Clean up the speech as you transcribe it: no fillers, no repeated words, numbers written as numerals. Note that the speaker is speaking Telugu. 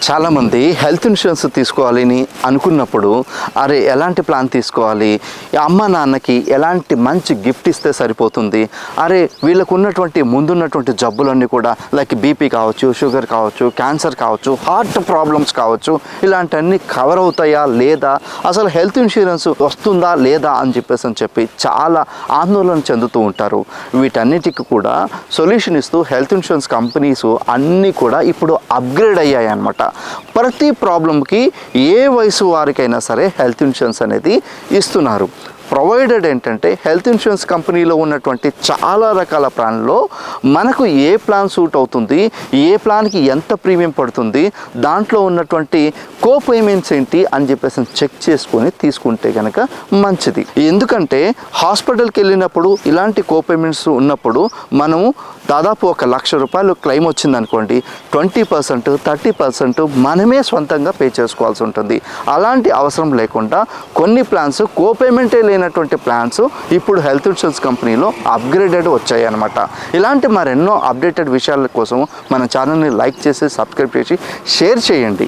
చాలామంది హెల్త్ ఇన్సూరెన్స్ తీసుకోవాలని అనుకున్నప్పుడు అరే ఎలాంటి ప్లాన్ తీసుకోవాలి, అమ్మ నాన్నకి ఎలాంటి మంచి గిఫ్ట్ ఇస్తే సరిపోతుంది, అరే వీళ్ళకు ఉన్నటువంటి ముందున్నటువంటి జబ్బులన్నీ కూడా లైక్ బీపీ కావచ్చు, షుగర్ కావచ్చు, క్యాన్సర్ కావచ్చు, హార్ట్ ప్రాబ్లమ్స్ కావచ్చు, ఇలాంటివన్నీ కవర్ అవుతాయా లేదా, అసలు హెల్త్ ఇన్సూరెన్స్ వస్తుందా లేదా అని చెప్పి చాలా ఆందోళన చెందుతూ ఉంటారు. వీటన్నిటికీ కూడా సొల్యూషన్ ఇస్తూ హెల్త్ ఇన్సూరెన్స్ కంపెనీస్ అన్నీ కూడా ఇప్పుడు అప్గ్రేడ్ అయ్యాయి అన్నమాట. ప్రతి ప్రాబ్లంకి ఏ వయసు వారికైనా సరే హెల్త్ ఇన్సూరెన్స్ అనేది ఇస్తున్నారు. ప్రొవైడెడ్ ఏంటంటే హెల్త్ ఇన్సూరెన్స్ కంపెనీలో ఉన్నటువంటి చాలా రకాల ప్లాన్లో మనకు ఏ ప్లాన్ సూట్ అవుతుంది, ఏ ప్లాన్కి ఎంత ప్రీమియం పడుతుంది, దాంట్లో ఉన్నటువంటి కో పేమెంట్స్ ఏంటి అని చెప్పేసి చెక్ చేసుకొని తీసుకుంటే కనుక మంచిది. ఎందుకంటే హాస్పిటల్కి వెళ్ళినప్పుడు ఇలాంటి కో పేమెంట్స్ ఉన్నప్పుడు మనము దాదాపు 1,00,000 రూపాయలు క్లెయిమ్ వచ్చిందనుకోండి, 20%, 30% మనమే సొంతంగా పే చేసుకోవాల్సి ఉంటుంది. అలాంటి అవసరం లేకుండా కొన్ని ప్లాన్స్ కో పేమెంటే లేనటువంటి ప్లాన్స్ ఇప్పుడు హెల్త్ ఇన్సూరెన్స్ కంపెనీలో అప్గ్రేడెడ్ వచ్చాయి అన్నమాట. ఇలాంటి మరెన్నో అప్డేటెడ్ విషయాల కోసం మన ఛానల్ని లైక్ చేసి సబ్స్క్రైబ్ చేసి షేర్ చేయండి.